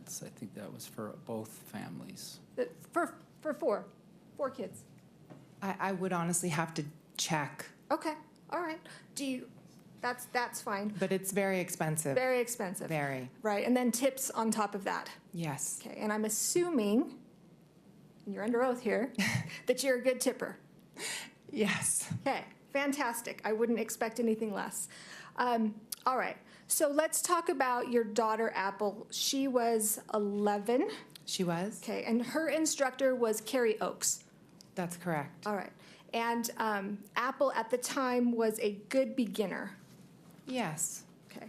I think that was for both families. For four kids. I would honestly have to check, Okay, all right. That's fine. but it's very expensive. Very expensive. Very. Right, and then tips on top of that. Yes. Okay, and I'm assuming, and you're under oath here, that you're a good tipper. Yes. Okay, fantastic. I wouldn't expect anything less. All right, so let's talk about your daughter, Apple. She was 11. She was? Okay, and her instructor was Carrie Oakes. That's correct. All right, and Apple at the time was a good beginner. Yes. Okay,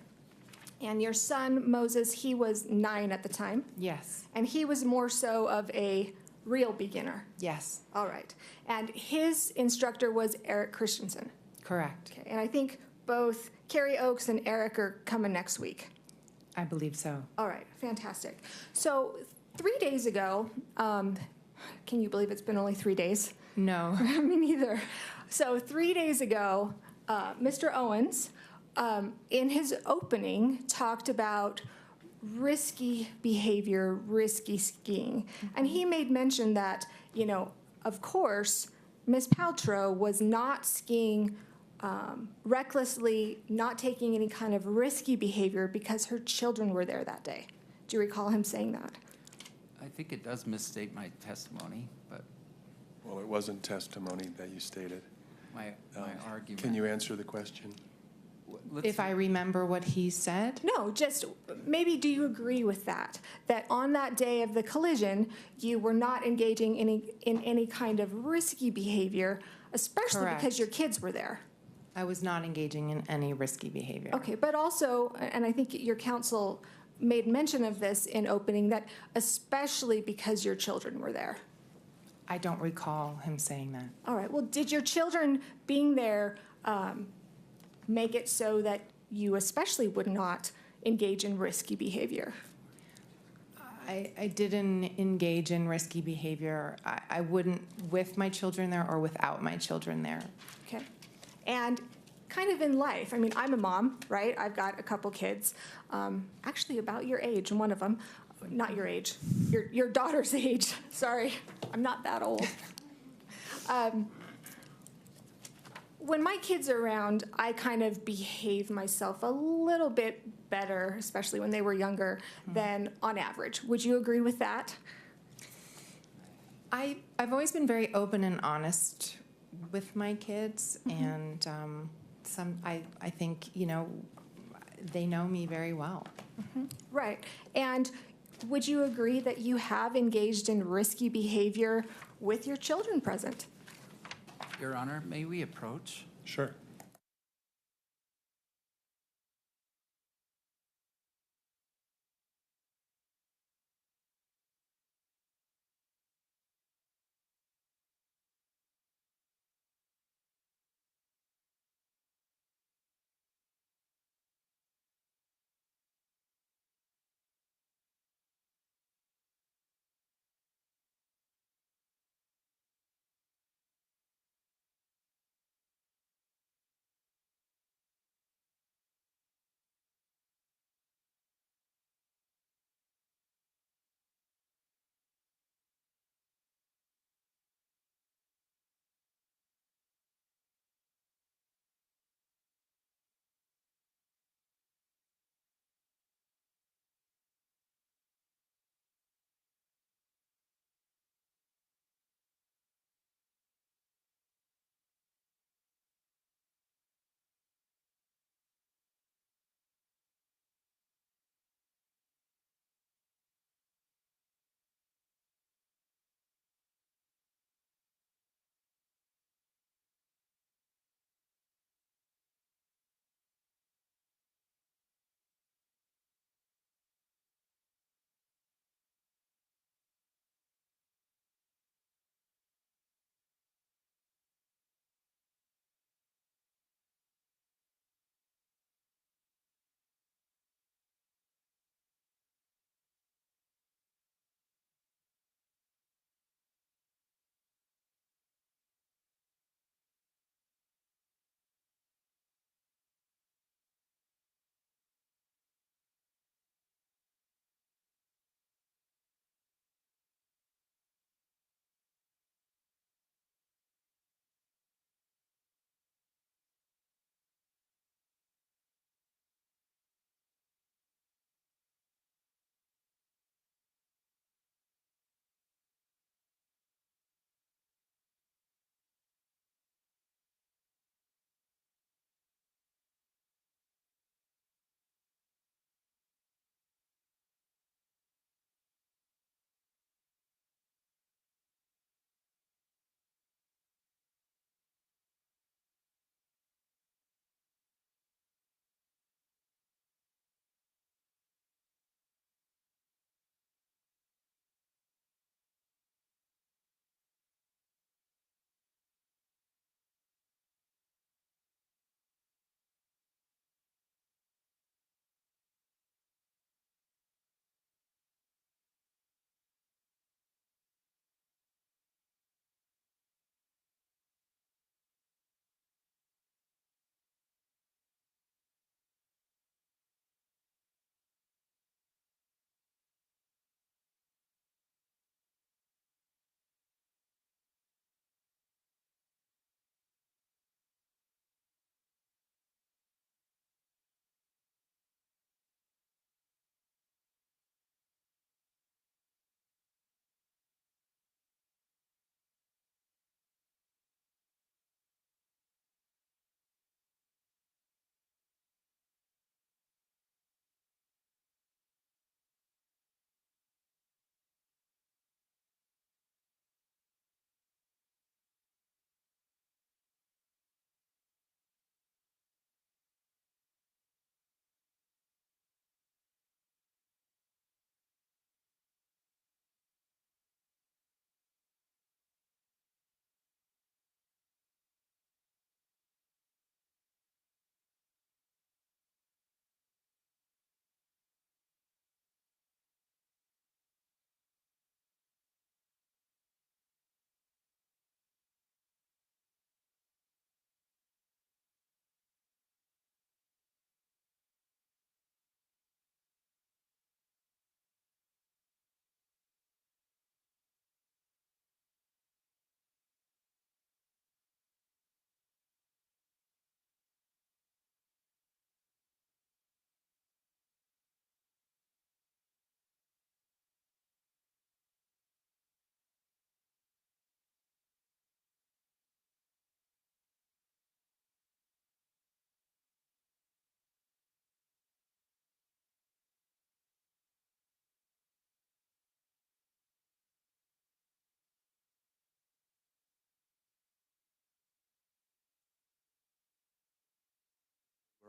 and your son, Moses, he was 9 at the time, Yes. and he was more so of a real beginner. Yes. All right, and his instructor was Eric Christensen. Correct. Okay, and I think both Carrie Oakes and Eric are coming next week. I believe so. All right, fantastic. So 3 days ago, can you believe it's been only 3 days? No. Me neither. So 3 days ago, Mr. Owens, in his opening, talked about risky behavior, risky skiing. And he made mention that, of course, Miss Paltrow was not skiing recklessly, not taking any kind of risky behavior because her children were there that day. Do you recall him saying that? I think it does misstate my testimony, but Well, it wasn't testimony that you stated. my argument. Can you answer the question? If I remember what he said? No, just maybe do you agree with that? That on that day of the collision, you were not engaging in any kind of risky behavior, especially Correct. because your kids were there. I was not engaging in any risky behavior. Okay, but also, and I think your counsel made mention of this in opening, that especially because your children were there. I don't recall him saying that. All right, well, did your children being there make it so that you especially would not engage in risky behavior? I didn't engage in risky behavior. I wouldn't with my children there or without my children there. Okay. And kind of in life, I mean, I'm a mom, right? I've got a couple kids, actually about your age, one of them, not your age, your daughter's age. Sorry, I'm not that old. When my kids are around, I kind of behave myself a little bit better, especially when they were younger, than on average. Would you agree with that? I've always been very open and honest with my kids, and I think they know me very well. Right. And would you agree that you have engaged in risky behavior with your children present? Your Honor, may we approach? Sure.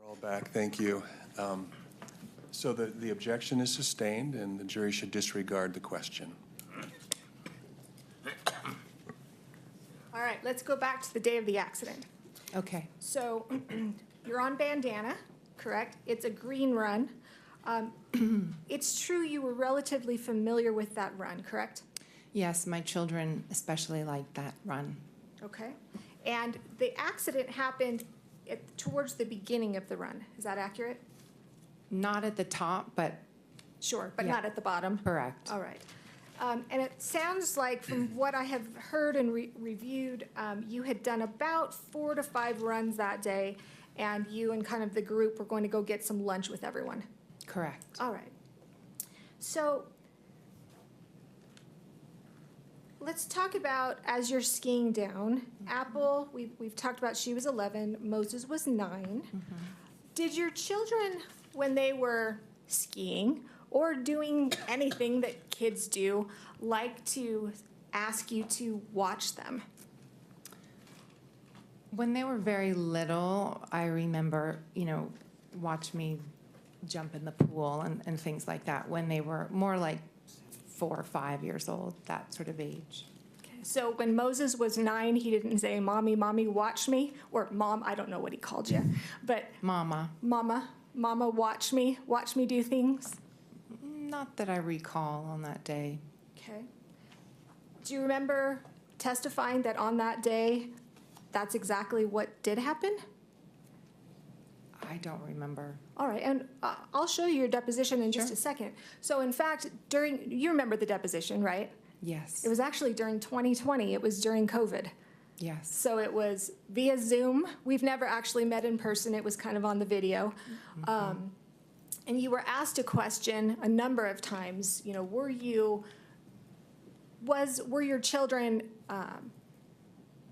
All back, thank you. So the objection is sustained, and the jury should disregard the question. All right, let's go back to the day of the accident. Okay. So you're on Bandana, correct? It's a green run. It's true you were relatively familiar with that run, correct? Yes, my children especially like that run. Okay. And the accident happened towards the beginning of the run. Is that accurate? Not at the top, but Sure, but Yeah. not at the bottom? correct. All right. And it sounds like, from what I have heard and reviewed, you had done about 4 to 5 runs that day, and you and kind of the group were going to go get some lunch with everyone. Correct. All right. So let's talk about, as you're skiing down, Apple, we've talked about she was 11, Moses was 9. Did your children, when they were skiing or doing anything that kids do, like to ask you to watch them? When they were very little, I remember, watch me jump in the pool and things like that. When they were more like 4 or 5 years old, that sort of age. Okay. So when Moses was 9, he didn't say, "Mommy, Mommy, watch me," or "Mom," I don't know what he called you, but Mama. Mama, watch me do things. Not that I recall on that day. Okay. Do you remember testifying that on that day, that's exactly what did happen? I don't remember. All right, and I'll show you your deposition in just Sure. a second. So in fact, you remember the deposition, right? Yes. It was actually during 2020. It was during COVID. Yes. So it was via Zoom. We've never actually met in person. It was kind of on the video. And you were asked a question a number of times. Were your children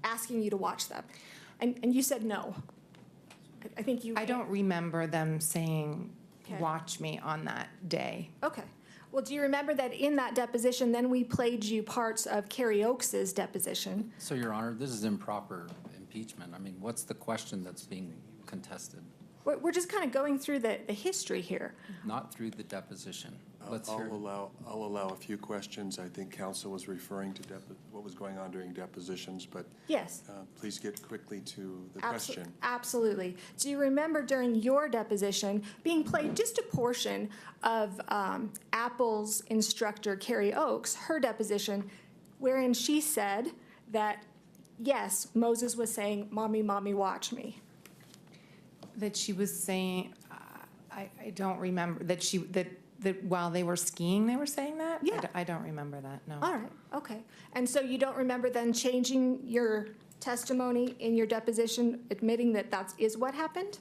asking you to watch them? And you said no. I think you. I don't remember them saying, Okay. watch me on that day. Okay. Well, do you remember that in that deposition, then we played you parts of Carrie Oakes's deposition? So, Your Honor, this is improper impeachment. I mean, what's the question that's being contested? We're just kind of going through the history here. Not through the deposition. Let's I'll hear. allow a few questions. I think counsel was referring to what was going on during depositions, but Yes. please get quickly to the Abso- question. Absolutely. Do you remember during your deposition being played just a portion of Apple's instructor, Carrie Oakes, her deposition, wherein she said that, yes, Moses was saying, "Mommy, Mommy, watch me." That she was saying, I don't remember, that while they were skiing, they were saying that? Yeah. I don't remember that, no. All right, okay. And so you don't remember then changing your testimony in your deposition, admitting that that is what happened?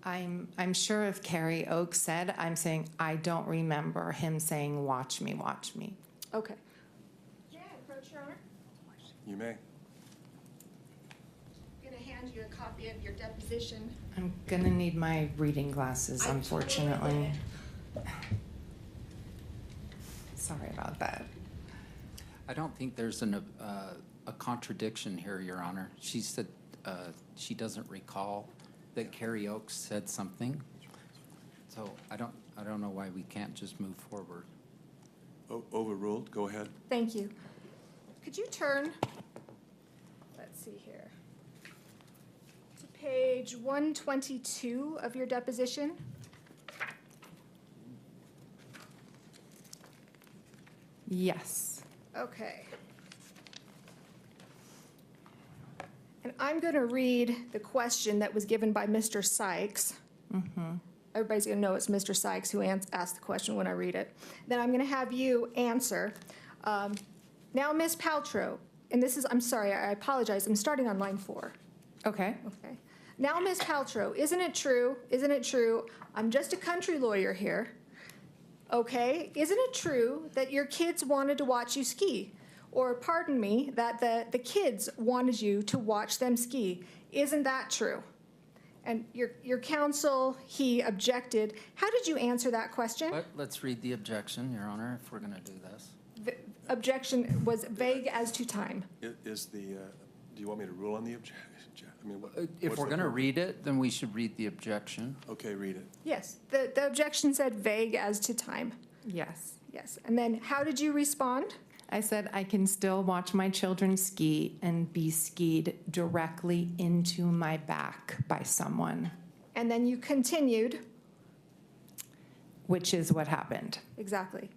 I'm sure if Carrie Oakes said, I'm saying, I don't remember him saying, watch me, watch me. Okay. May I approach, Your Honor? You may. I'm going to hand you a copy of your deposition. I'm gonna need my reading glasses, I totally unfortunately. get Sorry about that. I don't think there's a contradiction here, Your Honor. She said she doesn't recall that Carrie Oakes said something. So I don't know why we can't just move forward. Overruled, go ahead. Thank you. Could you turn, let's see here, to page 122 of your deposition? Yes. Okay. And I'm going to read the question that was given by Mr. Sykes. Everybody's going to know it's Mr. Sykes who asked the question when I read it. Then I'm going to have you answer. Now, Ms. Paltrow, and this is, I'm sorry, I apologize, I'm starting on line 4. Okay. Okay. Now, Ms. Paltrow, isn't it true, I'm just a country lawyer here, okay? Isn't it true that your kids wanted to watch you ski? Or, pardon me, that the kids wanted you to watch them ski? Isn't that true? And your counsel, he objected. How did you answer that question? Let's read the objection, Your Honor, if we're going to do this. The objection was vague as to time. Do you want me to rule on the I mean, what? If what's we're the going to purpose? read it, then we should read the objection. Okay, read it. Yes, the objection said vague as to time. Yes. Yes, and then how did you respond? I said I can still watch my children ski and be skied directly into my back by someone, And then you continued. which is what happened. Exactly.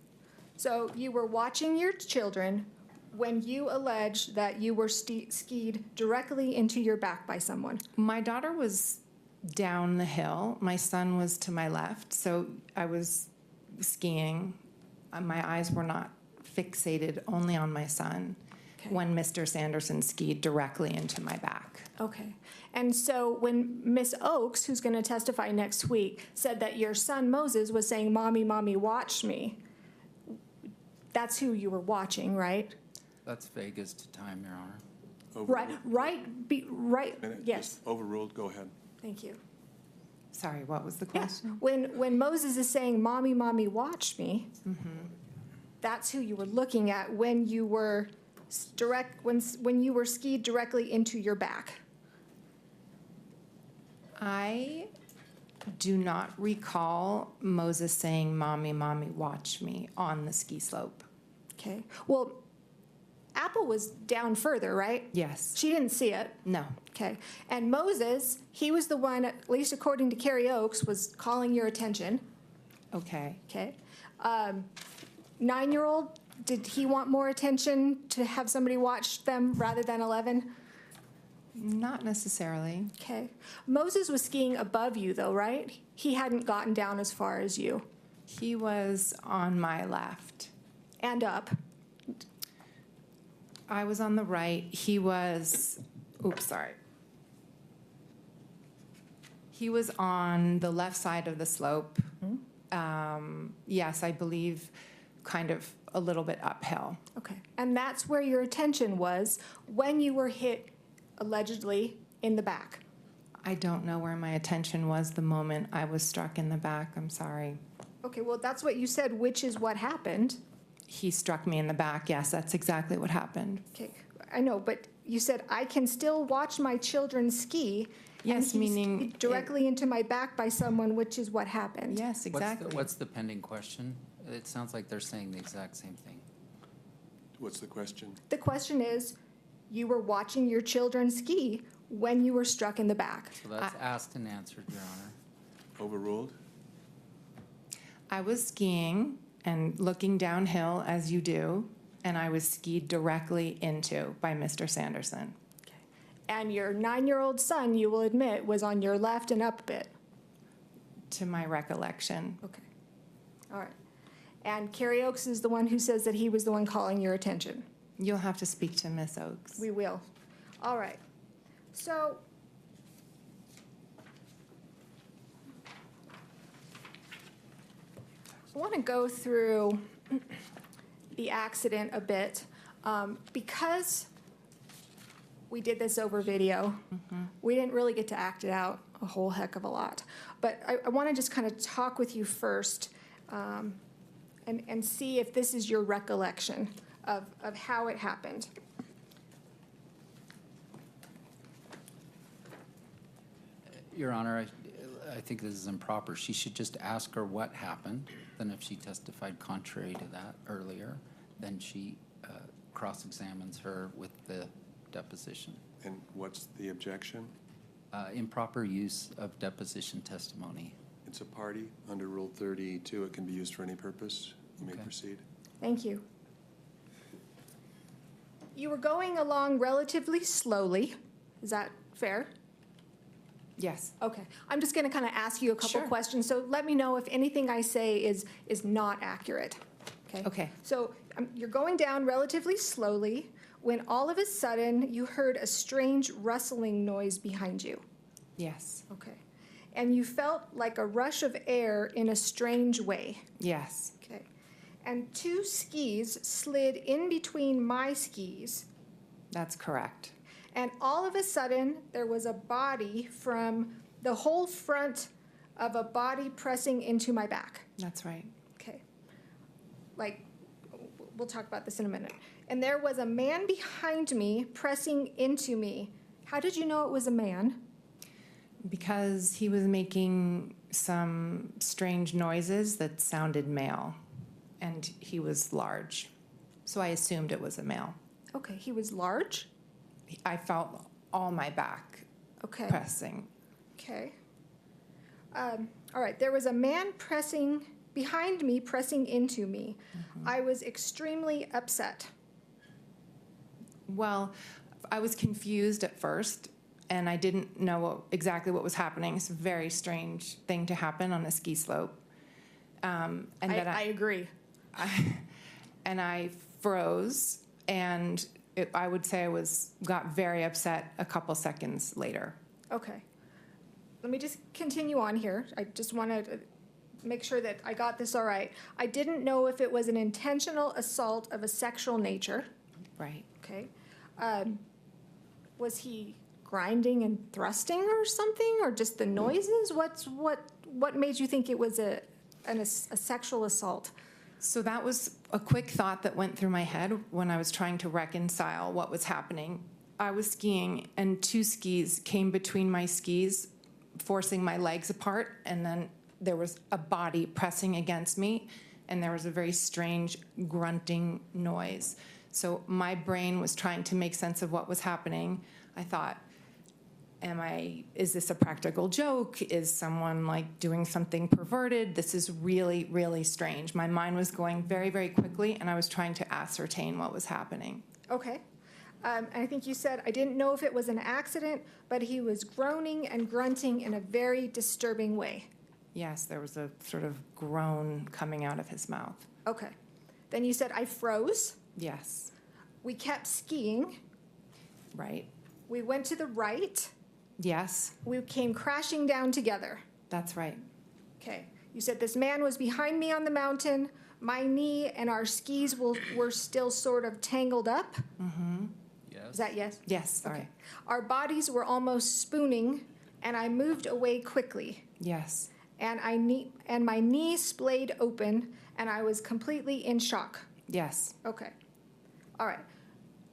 So you were watching your children when you alleged that you were skied directly into your back by someone. My daughter was down the hill. My son was to my left. So I was skiing. My eyes were not fixated only on my son Okay. when Mr. Sanderson skied directly into my back. Okay. And so when Miss Oakes, who's going to testify next week, said that your son Moses was saying, "Mommy, mommy, watch me," that's who you were watching, right? That's vague as to time, Your Honor. Right, right, Minute, yes, just overruled, go ahead. thank you. Sorry, what was the Yeah, question? when Moses is saying, "Mommy, mommy, watch me," Mm-hmm. that's who you were looking at when you were when you were skied directly into your back. I do not recall Moses saying, "Mommy, mommy, watch me" on the ski slope. Okay. Well, Apple was down further, right? Yes. She didn't see it. No. Okay. And Moses, he was the one, at least according to Carrie Oakes, was calling your attention. Okay. Okay. 9-year-old, did he want more attention to have somebody watch them rather than 11? Not necessarily. Okay. Moses was skiing above you, though, right? He hadn't gotten down as far as you. He was on my left. And up. I was on the right. He was, sorry. He was on the left side of the slope. Yes, I believe kind of a little bit uphill. Okay. And that's where your attention was when you were hit, allegedly, in the back. I don't know where my attention was the moment I was struck in the back. I'm sorry. Okay, well, that's what you said, which is what happened. He struck me in the back. Yes, that's exactly what happened. Okay, I know, but you said, "I can still watch my children ski." Yes, and he's meaning directly into my back by someone, which is what happened. Yes, exactly. What's the pending question? It sounds like they're saying the exact same thing. What's the question? The question is, you were watching your children ski when you were struck in the back. So that's asked and answered, Your Honor. Overruled? I was skiing and looking downhill as you do, and I was skied directly into by Mr. Sanderson. And your 9-year-old son, you will admit, was on your left and up a bit. To my recollection. Okay, all right. And Carrie Oakes is the one who says that he was the one calling your attention. You'll have to speak to Miss Oakes. We will. All right. So I want to go through the accident a bit. Because we did this over video, we didn't really get to act it out a whole heck of a lot. But I want to just kind of talk with you first and see if this is your recollection of how it happened. Your Honor, I think this is improper. She should just ask her what happened. Then if she testified contrary to that earlier, then she cross-examines her with the deposition. And what's the objection? Improper use of deposition testimony. It's a party. Under Rule 32, it can be used for any purpose. You may Okay. proceed. Thank you. You were going along relatively slowly. Is that fair? Yes. Okay. I'm just going to kind of ask you a couple Sure. questions. So let me know if anything I say is not accurate. Okay? Okay. So you're going down relatively slowly when all of a sudden you heard a strange rustling noise behind you. Yes. Okay. And you felt like a rush of air in a strange way. Yes. Okay. And 2 skis slid in between my skis. That's correct. And all of a sudden, there was a body from the whole front of a body pressing into my back. That's right. Okay. Like, we'll talk about this in a minute. And there was a man behind me pressing into me. How did you know it was a man? Because he was making some strange noises that sounded male, and he was large. So I assumed it was a male. Okay, he was large? I felt all my back Okay. pressing. Okay. All right, there was a man pressing behind me, pressing into me. I was extremely upset. Well, I was confused at first, and I didn't know exactly what was happening. It's a very strange thing to happen on a ski slope. And then I agree. and I froze, and I would say I got very upset a couple seconds later. Okay. Let me just continue on here. I just want to make sure that I got this all right. I didn't know if it was an intentional assault of a sexual nature. Right. Okay. Was he grinding and thrusting or something, or just the noises? What made you think it was a sexual assault? So that was a quick thought that went through my head when I was trying to reconcile what was happening. I was skiing, and two skis came between my skis, forcing my legs apart, and then there was a body pressing against me, and there was a very strange grunting noise. So my brain was trying to make sense of what was happening. I thought, is this a practical joke? Is someone like doing something perverted? This is really, really strange. My mind was going very, very quickly, and I was trying to ascertain what was happening. Okay. And I think you said, I didn't know if it was an accident, but he was groaning and grunting in a very disturbing way. Yes, there was a sort of groan coming out of his mouth. Okay. Then you said, I froze. Yes, We kept skiing. right. We went to the right. Yes, We came crashing down together. that's right. Okay. You said this man was behind me on the mountain. My knee and our skis were still sort of tangled up. Yes. Is that yes? Yes, sorry. Okay. Our bodies were almost spooning, and I moved away quickly. Yes, And my knee splayed open, and I was completely in shock. yes. Okay. All right.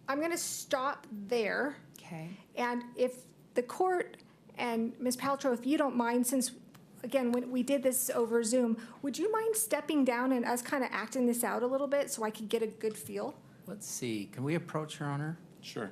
I'm going to stop there. Okay. And if the court and Ms. Paltrow, if you don't mind, since, again, when we did this over Zoom, would you mind stepping down and us kind of acting this out a little bit so I could get a good feel? Let's see, can we approach, Your Honor? Sure.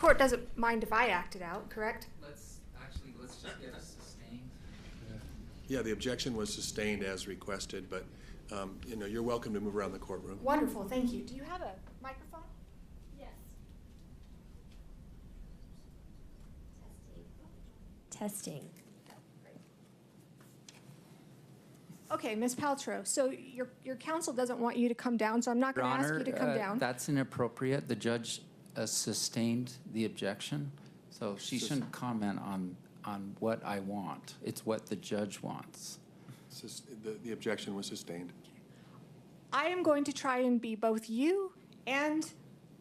court doesn't mind if I act it out, correct? Let's just get a sustained. Yeah, the objection was sustained as requested, but, you're welcome to move around the courtroom. Wonderful, thank you. Do you have a microphone? Yes. Testing. Okay, Ms. Paltrow, so your counsel doesn't want you to come down, so I'm not Your going to ask Honor, you to come down. that's inappropriate. The judge sustained the objection, so she shouldn't comment on what I want. It's what the judge wants. The objection was sustained. I am going to try and be both you and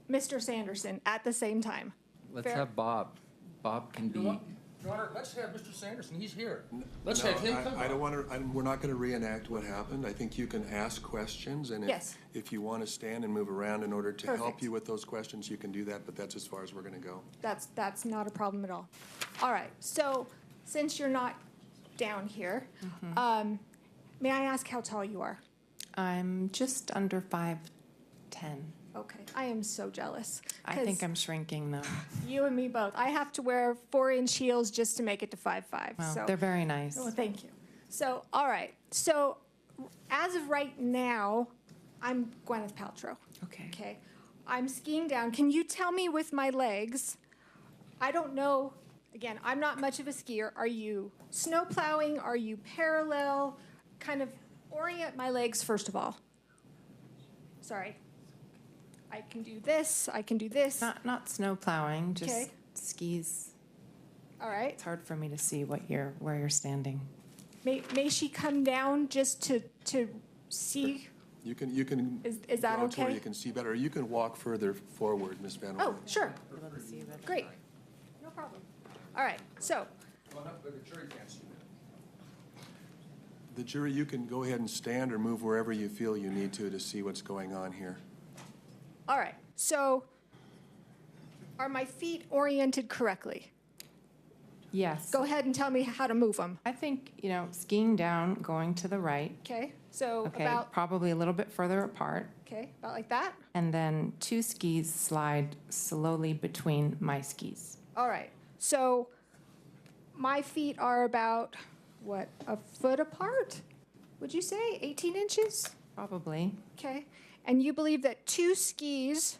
Mr. Sanderson at the same time. Let's Fair? have Bob. Bob can be. Your Honor, let's have Mr. Sanderson, he's here. Let's have him come I don't up. want to, we're not going to reenact what happened. I think you can ask questions, and Yes. if you want to stand and move around in order to help Perfect. you with those questions, you can do that, but that's as far as we're going to go. That's not a problem at all. All right, so since you're not down here, may I ask how tall you are? I'm just under 5'10". Okay, I am so jealous. I think 'cause I'm shrinking though. You and me both. I have to wear 4-inch heels just to make it to 5'5". Well, So, they're very nice. well, thank you. So, all right. So, as of right now, I'm Gwyneth Paltrow. Okay. Okay. I'm skiing down. Can you tell me with my legs? I don't know. Again, I'm not much of a skier. Are you snow plowing? Are you parallel? Kind of orient my legs first of all. Sorry. I can do this. I can do this. Not snow plowing, just Okay. skis. All right. It's hard for me to see where you're standing. May she come down just to see? You can. Is that draw to where okay? you can see better, or you can walk further forward, Ms. Van Oh, Orn. sure. Able to see better. Great. No problem. All right. So, Well, not- but the jury can't see that. The jury, you can go ahead and stand or move wherever you feel you need to see what's going on here. all right. So, are my feet oriented correctly? Yes. Go ahead and tell me how to move them. I think, skiing down, going to the right. Okay. So Okay, about probably a little bit further apart. about like that. And then 2 skis slide slowly between my skis. All right. So my feet are about what, a foot apart? Would you say 18 inches? Probably. Okay. And you believe that 2 skis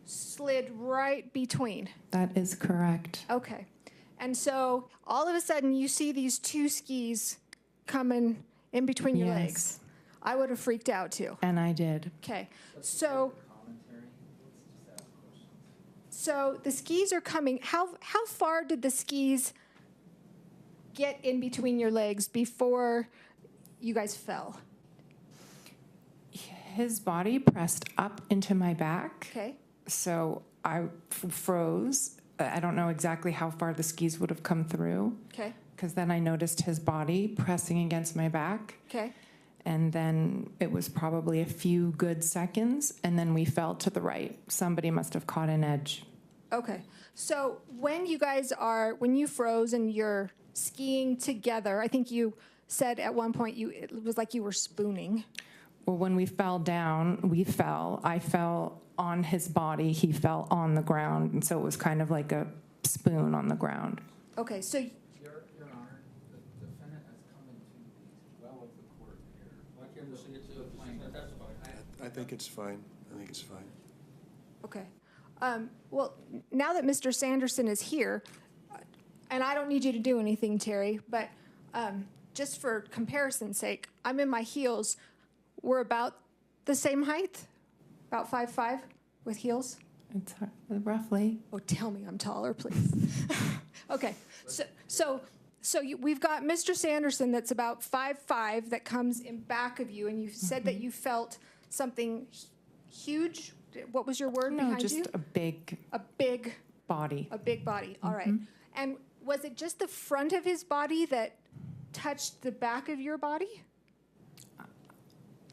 slid right between. That is correct. Okay. And so all of a sudden you see these 2 skis coming in between your Yes. legs. I would have freaked out too. And I did. Okay. So the skis are coming. How far did the skis get in between your legs before you guys fell? His body pressed up into my back. Okay. So I froze. I don't know exactly how far the skis would have come through, Okay. because then I noticed his body pressing against my back. Okay. And then it was probably a few good seconds, and then we fell to the right. Somebody must have caught an edge. Okay. So when you froze and you're skiing together, I think you said at one point it was like you were spooning. Well, when we fell down, we fell. I fell on his body. He fell on the ground. And so it was kind of like a spoon on the ground. Okay. So Your Honor, the defendant has come into the well of the court here. Why can't we see it to the plaintiff testify? I think it's fine. I think it's fine. okay. Well, now that Mr. Sanderson is here, and I don't need you to do anything, Terry, but just for comparison's sake, I'm in my heels. We're about the same height, about 5'5" with heels. It's roughly. Oh, tell me I'm taller, please. Okay, we've got Mr. Sanderson that's about 5'5" that comes in back of you, and you said that you felt something huge. What was your word No, behind just you? a big A big body. body. All right. And was it just the front of his body that touched the back of your body?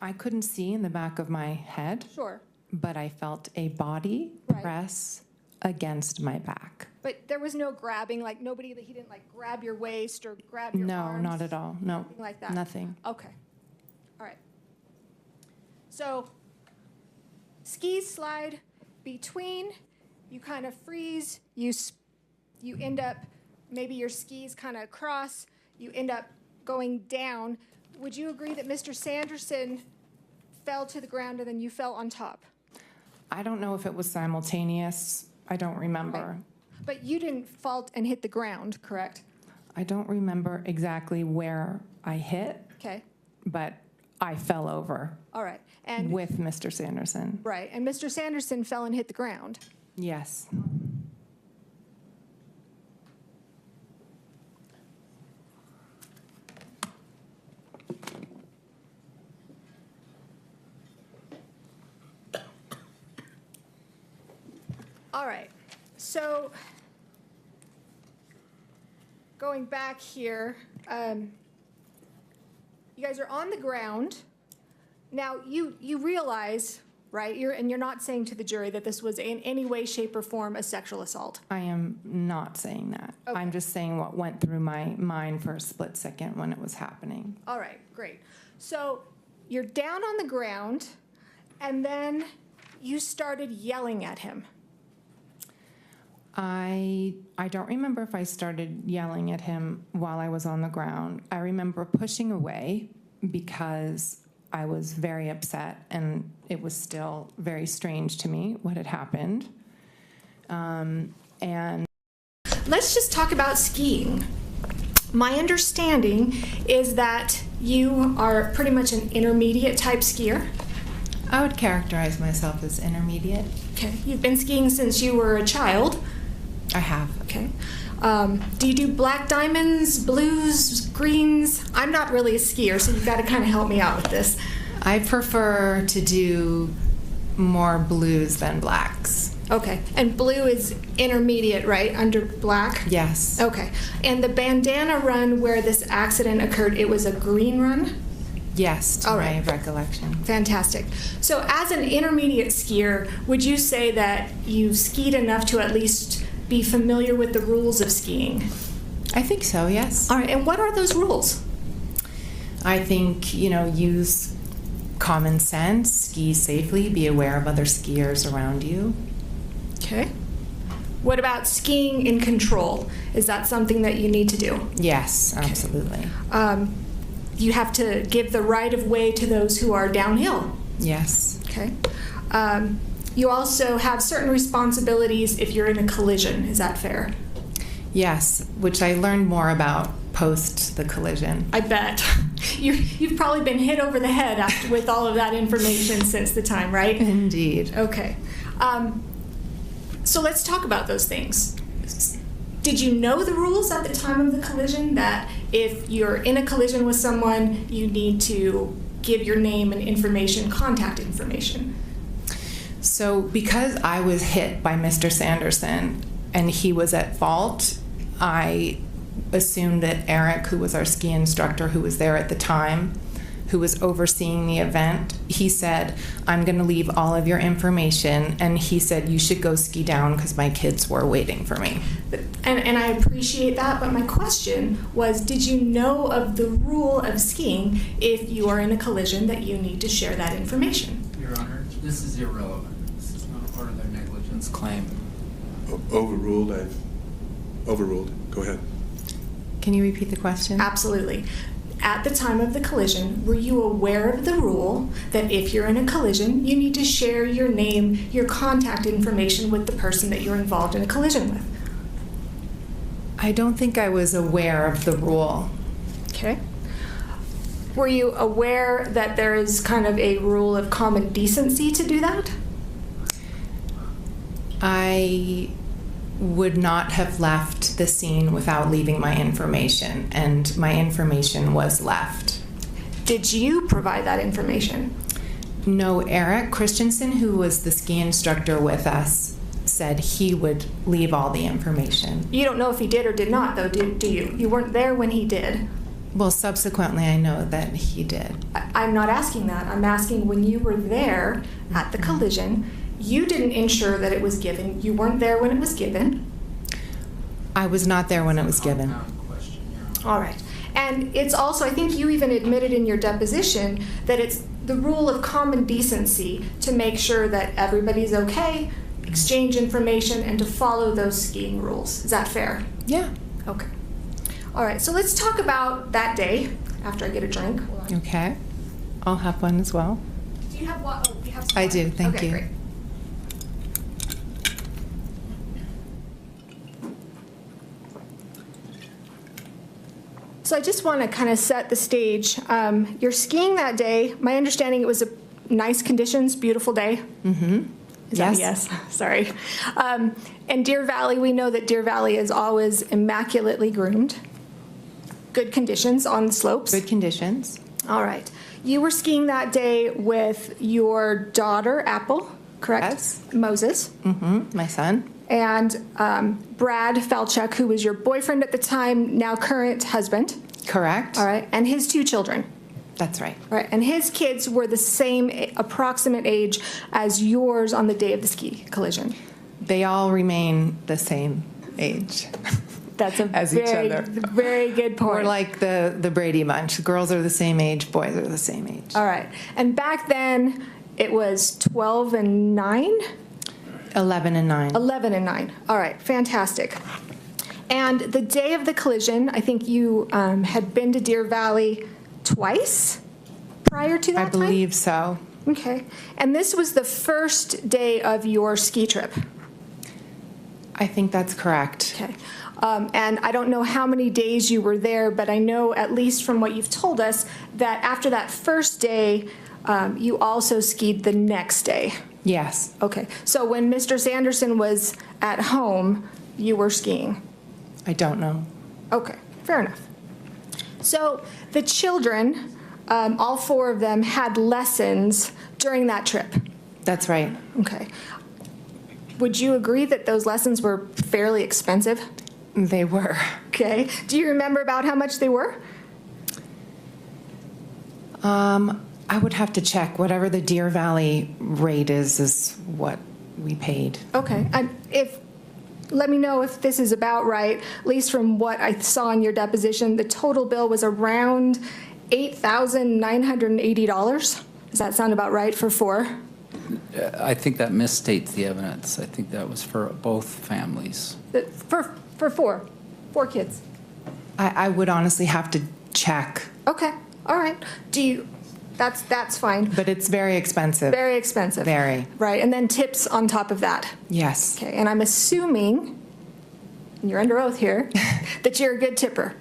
I couldn't see in the back of my head, Sure. but I felt a body Right. press against my back. But there was no grabbing, like he didn't like grab your waist or grab your No, arms? not at all. No, Nothing like that? nothing. Okay. All right. So skis slide between, you kind of freeze, you end up, maybe your skis kind of cross, you end up going down. Would you agree that Mr. Sanderson fell to the ground and then you fell on top? I don't know if it was simultaneous. I don't remember. Okay. But you didn't fall and hit the ground, correct? I don't remember exactly where I hit, Okay, but I fell over all right. And with Mr. Sanderson. right, and Mr. Sanderson fell and hit the ground. Yes. All right, so going back here, you guys are on the ground. Now, you realize, right, you're not saying to the jury that this was in any way, shape, or form a sexual assault. I am not saying that. Okay. I'm just saying what went through my mind for a split second when it was happening. All right, great. So you're down on the ground, and then you started yelling at him. I don't remember if I started yelling at him while I was on the ground. I remember pushing away because I was very upset, and it was still very strange to me what had happened. And Let's just talk about skiing. My understanding is that you are pretty much an intermediate type skier. I would characterize myself as intermediate. Okay. You've been skiing since you were a child. I have. Okay. Do you do black diamonds, blues, greens? I'm not really a skier, so you've got to kind of help me out with this. I prefer to do more blues than blacks. Okay. And blue is intermediate, right, under black? Yes. Okay. And the bandana run where this accident occurred, it was a green run? Yes, to All my right. recollection. Fantastic. So as an intermediate skier, would you say that you skied enough to at least be familiar with the rules of skiing? I think so, yes. All right. And what are those rules? I think, use common sense, ski safely, be aware of other skiers around you. Okay. What about skiing in control? Is that something that you need to do? Yes, absolutely. You have to give the right of way to those who are downhill. Yes. Okay. You also have certain responsibilities if you're in a collision. Is that fair? Yes, which I learned more about post the collision. I bet. You've probably been hit over the head with all of that information since the time, right? Indeed. Okay. So let's talk about those things. Did you know the rules at the time of the collision, that if you're in a collision with someone, you need to give your name and information, contact information? So because I was hit by Mr. Sanderson and he was at fault, I assumed that Eric, who was our ski instructor who was there at the time, who was overseeing the event, he said, I'm going to leave all of your information, and he said, you should go ski down because my kids were waiting for me. And I appreciate that, but my question was, did you know of the rule of skiing if you are in a collision that you need to share that information? Your Honor, this is irrelevant. This is not part of their negligence claim. Overruled. Overruled. Go ahead. Can you repeat the question? Absolutely. At the time of the collision, were you aware of the rule that if you're in a collision, you need to share your name, your contact information with the person that you're involved in a collision with? I don't think I was aware of the rule. Okay. Were you aware that there is kind of a rule of common decency to do that? I would not have left the scene without leaving my information, and my information was left. Did you provide that information? No, Eric Christensen, who was the ski instructor with us, said he would leave all the information. You don't know if he did or did not, though, do you? You weren't there when he did. Well, subsequently, I know that he did. I'm not asking that. I'm asking when you were there at the collision, you didn't ensure that it was given. You weren't there when it was given. I was not there when it was given. Compound question, Your Honor. All right. And it's also, I think you even admitted in your deposition that it's the rule of common decency to make sure that everybody's okay exchange information, and to follow those skiing rules. Is that fair? Yeah. Okay. All right, so let's talk about that day after I get a drink. Okay. I'll have one as well. Do you have what? Oh, you have some I water. do, thank Okay, you. great. So I just want to kind of set the stage. You're skiing that day. My understanding, it was a nice conditions, beautiful day. Mm-hmm. Is that a yes? Sorry. And Deer Valley, we know that Deer Valley is always immaculately groomed. Good conditions on the slopes. Good conditions. All right. You were skiing that day with your daughter, Apple, correct? Yes. Moses. Mm-hmm. My son. And Brad Falchuk, who was your boyfriend at the time, now current husband. Correct. All right. And his 2 children. That's right. All right. And his kids were the same approximate age as yours on the day of the ski collision. They all remain the same age. That's a As each very, other. very good point. We're like the Brady Bunch. Girls are the same age, boys are the same age. All right. And back then, it was 12 and 9? 11 and 9. 11 and 9. All right. Fantastic. And the day of the collision, I think you had been to Deer Valley twice prior to that I time? believe so. Okay. And this was the first day of your ski trip? I think that's correct. Okay. And I don't know how many days you were there, but I know, at least from what you've told us, that after that first day, you also skied the next day. Yes. Okay. So when Mr. Sanderson was at home, you were skiing? I don't know. Okay. Fair enough. So the children, all 4 of them, had lessons during that trip? That's right. Okay. Would you agree that those lessons were fairly expensive? They were. Okay. Do you remember about how much they were? I would have to check. Whatever the Deer Valley rate is what we paid. Okay. Let me know if this is about right. At least from what I saw in your deposition, the total bill was around $8,980. Does that sound about right for 4? I think that misstates the evidence. I think that was for both families. For 4 kids. I would honestly have to check, Okay. All right. That's fine. but it's very expensive. Very expensive. Very. Right. And then tips on top of that. Yes. Okay. And I'm assuming, and you're under oath here, that you're a good tipper.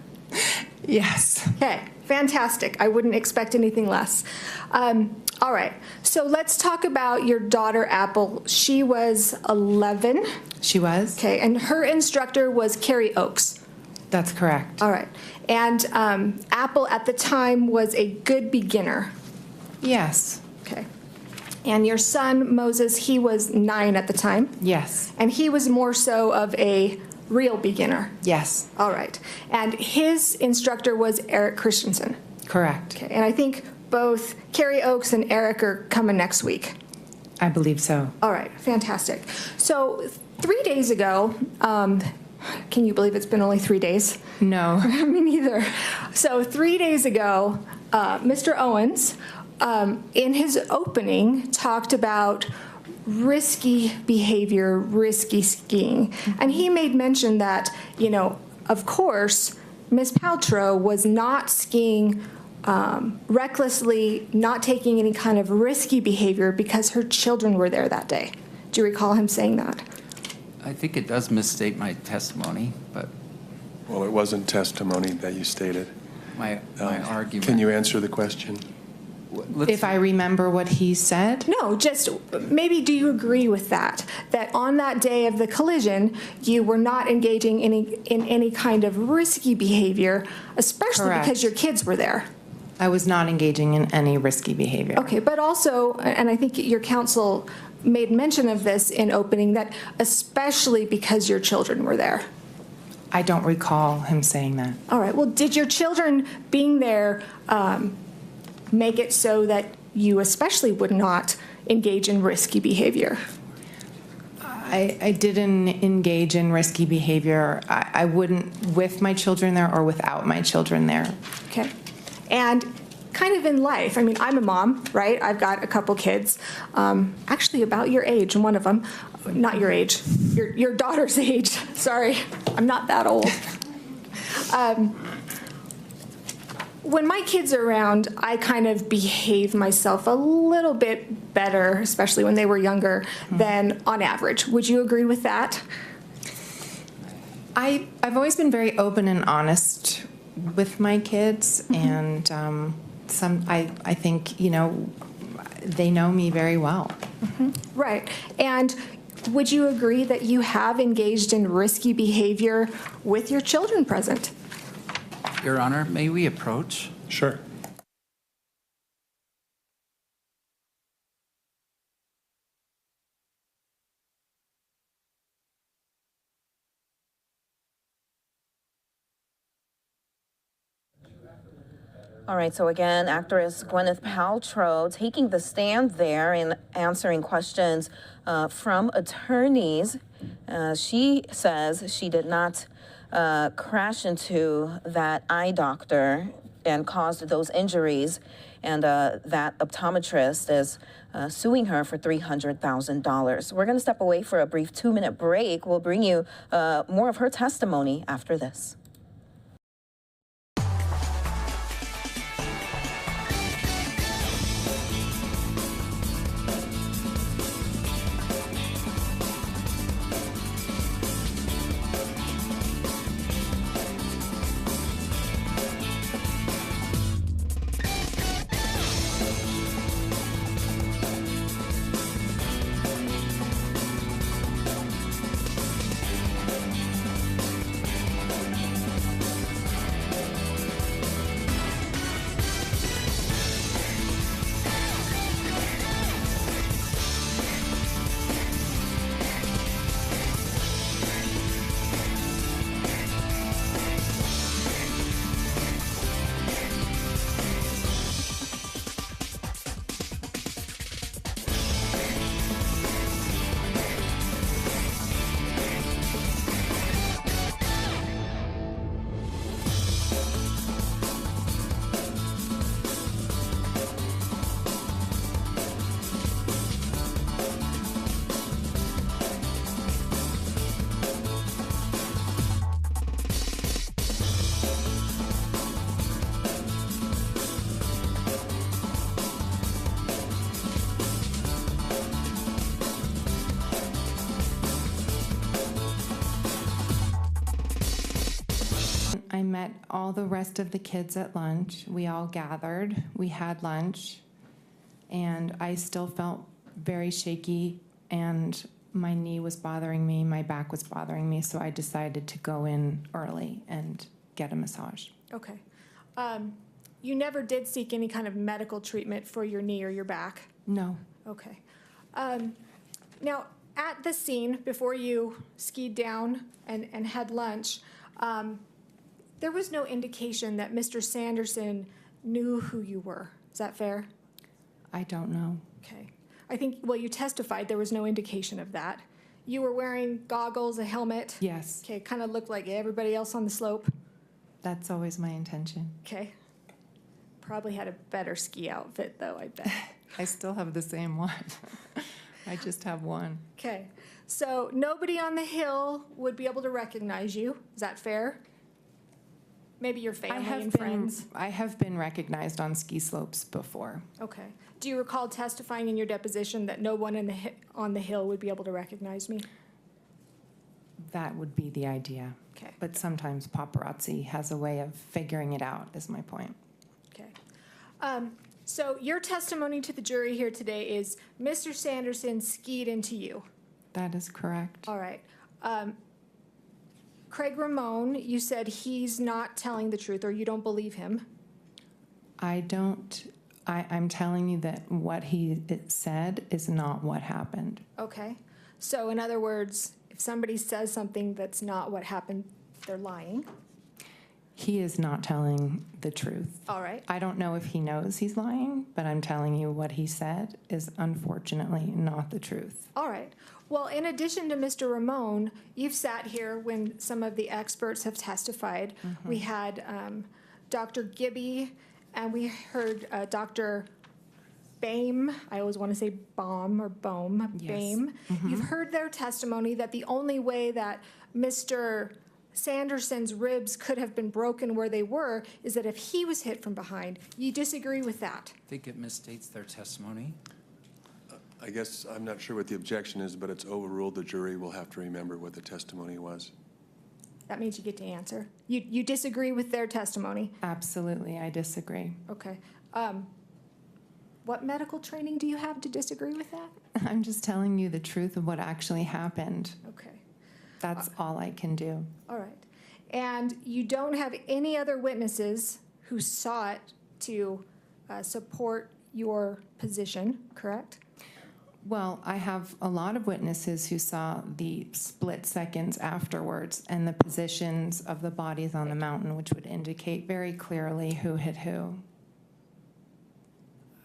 Yes. Okay, fantastic. I wouldn't expect anything less. All right, so let's talk about your daughter, Apple. She was 11. She was? Okay, and her instructor was Carrie Oakes. That's correct. All right, and Apple at the time was a good beginner. Yes. Okay, and your son, Moses, he was 9 at the time, Yes. and he was more so of a real beginner. Yes. All right, and his instructor was Eric Christensen. Correct. Okay, and I think both Carrie Oakes and Eric are coming next week. I believe so. All right, fantastic. So 3 days ago, can you believe it's been only 3 days? No. Me neither. So 3 days ago, Mr. Owens, in his opening, talked about risky behavior, risky skiing. And he made mention that, of course, Ms. Paltrow was not skiing recklessly, not taking any kind of risky behavior because her children were there that day. Do you recall him saying that? I think it does misstate my testimony, but Well, it wasn't testimony that you stated. my argument. Can you answer the question? If I remember what he said? No, just maybe do you agree with that? That on that day of the collision, you were not engaging in any kind of risky behavior, especially Correct. because your kids were there. I was not engaging in any risky behavior. Okay, but also, and I think your counsel made mention of this in opening, that especially because your children were there. I don't recall him saying that. All right, well, did your children being there make it so that you especially would not engage in risky behavior? I didn't engage in risky behavior. I wouldn't with my children there or without my children there. Okay. And kind of in life. I mean, I'm a mom, right? I've got a couple kids, actually about your age, one of them. Not your age, your daughter's age. Sorry, I'm not that old. When my kids are around, I kind of behave myself a little bit better, especially when they were younger, than on average. Would you agree with that? I've always been very open and honest with my kids, and I think, you know, they know me very well. Right. And would you agree that you have engaged in risky behavior with your children present? Your Honor, may we approach? Sure. All right, so again, actress Gwyneth Paltrow taking the stand there and answering questions from attorneys. She says she did not crash into that eye doctor and caused those injuries, and that optometrist is suing her for $300,000. We're going to step away for a brief 2-minute break. We'll bring you more of her testimony after this. I met all the rest of the kids at lunch. We all gathered, we had lunch, and I still felt very shaky, and my knee was bothering me, my back was bothering me, so I decided to go in early and get a massage. Okay. You never did seek any kind of medical treatment for your knee or your back? No. Okay. Now, at the scene, before you skied down and had lunch, there was no indication that Mr. Sanderson knew who you were. Is that fair? I don't know. Okay. I think, well, you testified there was no indication of that. You were wearing goggles, a helmet? Yes, Okay, kind of looked like everybody else on the slope? that's always my intention. Okay. Probably had a better ski outfit, though, I bet. I still have the same one. I just have one. Okay. So nobody on the hill would be able to recognize you. Is that fair? Maybe your family and friends. I have been recognized on ski slopes before. Okay. Do you recall testifying in your deposition that no one on the hill would be able to recognize me? That would be the idea. Okay. But sometimes paparazzi has a way of figuring it out, is my point. Okay. So your testimony to the jury here today is Mr. Sanderson skied into you. That is correct. All right. Craig Ramone, you said he's not telling the truth or you don't believe him. I'm telling you that what he said is not what happened. Okay. So in other words, if somebody says something that's not what happened, they're lying. He is not telling the truth. All right. I don't know if he knows he's lying, but I'm telling you what he said is unfortunately not the truth. All right. Well, in addition to Mr. Ramone, you've sat here when some of the experts have testified. We had Dr. Gibby and we heard Dr. Boehm, I always want to say Baum or Boehm, Yes. Boehm. You've heard their testimony that the only way that Mr. Sanderson's ribs could have been broken where they were is that if he was hit from behind. You disagree with that? I think it misstates their testimony. I guess I'm not sure what the objection is, but it's overruled. The jury will have to remember what the testimony was. That means you get to answer. You disagree with their testimony? Absolutely, I disagree. Okay. What medical training do you have to disagree with that? I'm just telling you the truth of what actually happened. Okay. That's all I can do. All right. And you don't have any other witnesses who sought to support your position, correct? Well, I have a lot of witnesses who saw the split seconds afterwards and the positions of the bodies on the mountain, which would indicate very clearly who hit who.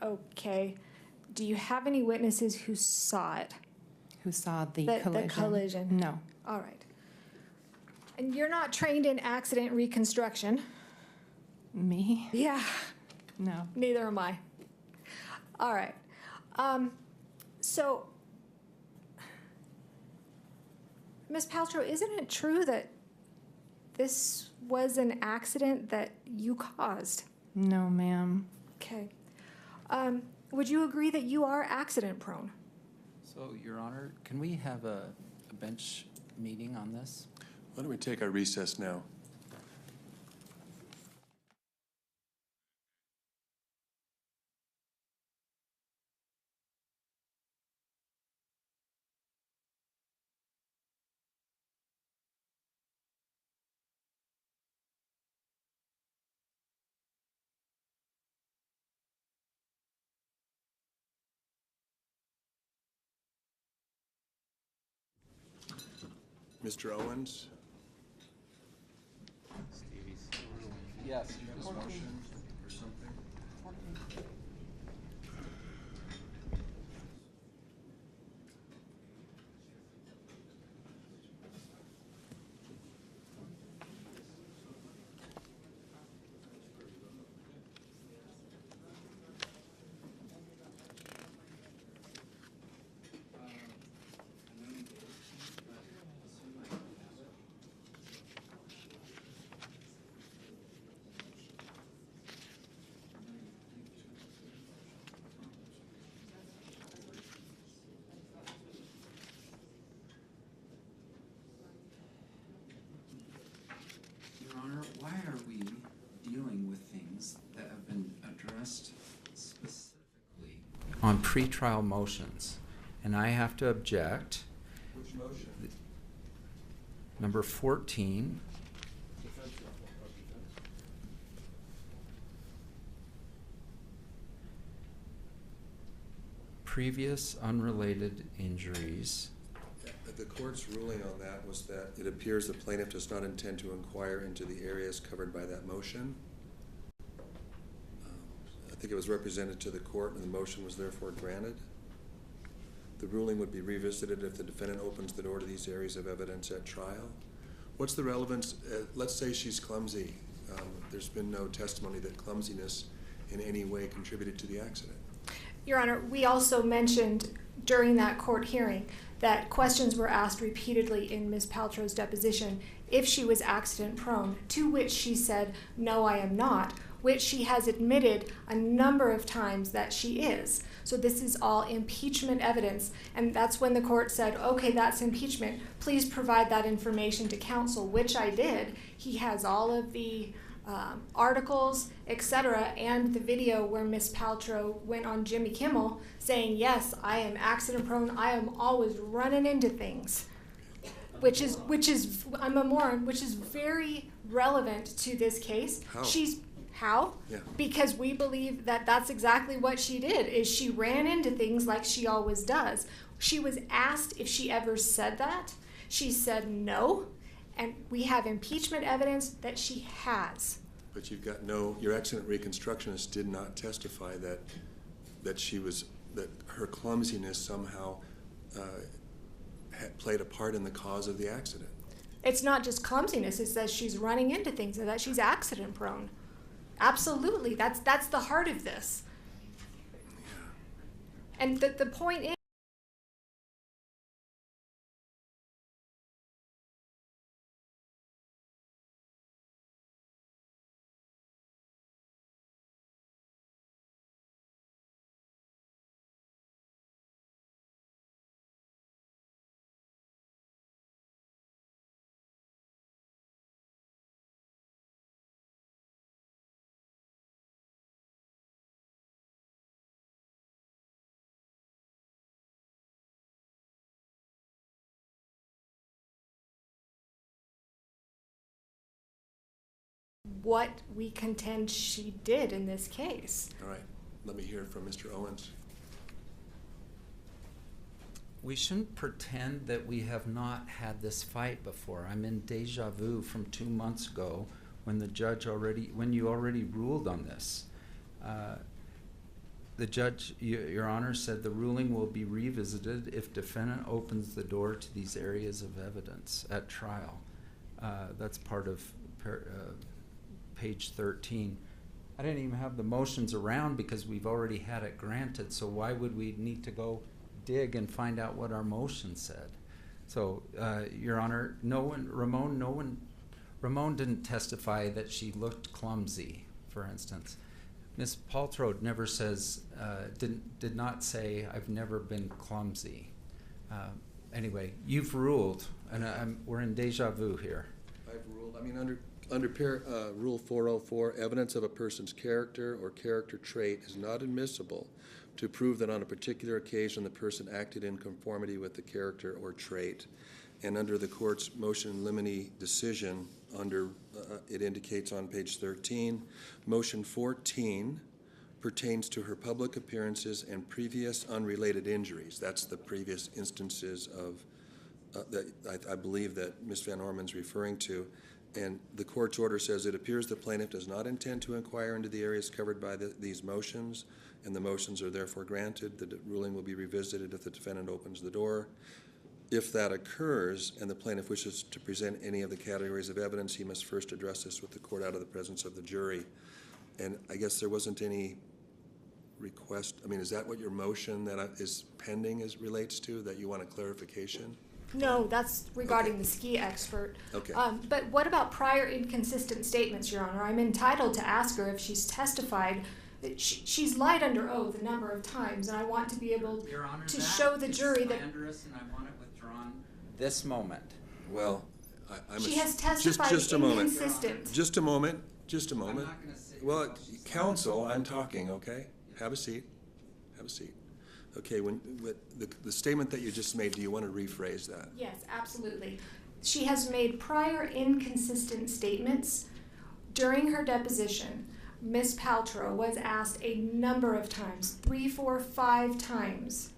Okay. Do you have any witnesses who saw it? Who saw the collision? The collision? No. All right. And you're not trained in accident reconstruction? Me? Yeah. No. Neither am I. All right. So, Ms. Paltrow, isn't it true that this was an accident that you caused? No, ma'am. Okay. Would you agree that you are accident prone? So, Your Honor, can we have a bench meeting on this? Why don't we take our recess now? Mr. Owens? Yes. Your Honor, why are we dealing with things that have been addressed specifically on pretrial motions? And I have to object. Which motion? Number 14. Previous unrelated injuries. The court's ruling on that was that it appears the plaintiff does not intend to inquire into the areas covered by that motion. I think it was represented to the court and the motion was therefore granted. The ruling would be revisited if the defendant opens the door to these areas of evidence at trial. What's the relevance? Let's say she's clumsy. There's been no testimony that clumsiness in any way contributed to the accident. Your Honor, we also mentioned during that court hearing that questions were asked repeatedly in Ms. Paltrow's deposition if she was accident prone, to which she said, "No, I am not," which she has admitted a number of times that she is. So this is all impeachment evidence, and that's when the court said, okay, that's impeachment. Please provide that information to counsel, which I did. He has all of the articles, etc., and the video where Ms. Paltrow went on Jimmy Kimmel saying, yes, I am accident prone, I am always running into things, which is I'm a moron, which is very relevant to this case. How? Yeah. Because we believe that that's exactly what she did, is she ran into things like she always does. She was asked if she ever said that. She said no, and we have impeachment evidence that she has. But you've got your accident reconstructionist did not testify that her clumsiness somehow had played a part in the cause of the accident. It's not just clumsiness, it says she's running into things and that she's accident prone. Absolutely. That's the heart of this. And the point is, what we contend she did in this case. All right, let me hear from Mr. Owens. We shouldn't pretend that we have not had this fight before. I'm in deja vu from 2 months ago when when you already ruled on this. The judge, Your Honor, said the ruling will be revisited if defendant opens the door to these areas of evidence at trial. That's part of page 13. I didn't even have the motions around because we've already had it granted, so why would we need to go dig and find out what our motion said? So, Your Honor, Ramon didn't testify that she looked clumsy, for instance. Ms. Paltrow never says, did not say, I've never been clumsy. Anyway, you've ruled, and we're in deja vu here. I've ruled, I mean, under Rule 404, evidence of a person's character or character trait is not admissible to prove that on a particular occasion the person acted in conformity with the character or trait. And under the court's motion in limine decision, it indicates on page 13, motion 14 pertains to her public appearances and previous unrelated injuries. That's the previous instances of that I believe that Ms. Van Orman's referring to. And the court's order says it appears the plaintiff does not intend to inquire into the areas covered by these motions, and the motions are therefore granted. The ruling will be revisited if the defendant opens the door. If that occurs and the plaintiff wishes to present any of the categories of evidence, he must first address this with the court out of the presence of the jury. And I guess there wasn't any request. I mean, is that what your motion that is pending relates to, that you want a clarification? No, that's regarding the ski expert. Okay. But what about prior inconsistent statements, Your Honor? I'm entitled to ask her if she's testified. She's lied under oath a number of times, and I want to be able Your Honor, to show the jury that slanderous, and I want it withdrawn this moment. Well, she has testified just a moment. inconsistent. Just a moment. Just a I'm moment. not gonna sit Well, while she's counsel, I'm talking, okay? Have a seat. Have a seat. Okay, the statement that you just made, do you want to rephrase that? Yes, absolutely. She has made prior inconsistent statements. During her deposition, Ms. Paltrow was asked a number of times, 3, 4, 5 times.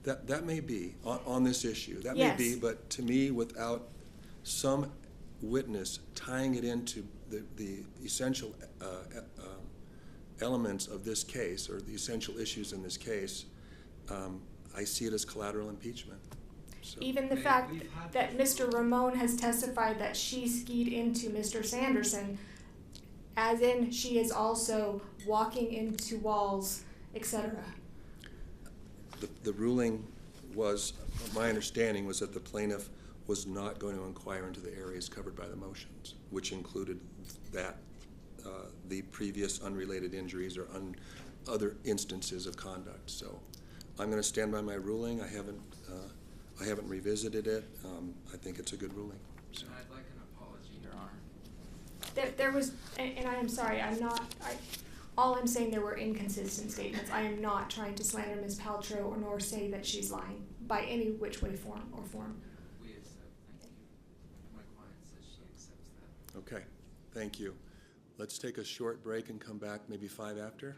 That may be on this issue. That Yes. may be, but to me, without some witness tying it into the essential elements of this case, or the essential issues in this case, I see it as collateral impeachment. So. Even the fact that Mr. Ramon has testified that she skied into Mr. Sanderson, as in she is also walking into walls, etc. The ruling was, my understanding was that the plaintiff was not going to inquire into the areas covered by the motions, which included that the previous unrelated injuries or other instances of conduct. So I'm going to stand by my ruling. I haven't revisited it. I think it's a good ruling. So. I'd like an apology, Your Honor. There was, and I am sorry, all I'm saying, there were inconsistent statements. I am not trying to slander Ms. Paltrow nor say that she's lying by any which way, form. We accept, thank you. My client says she accepts that. Okay, thank you. Let's take a short break and come back maybe 5 after.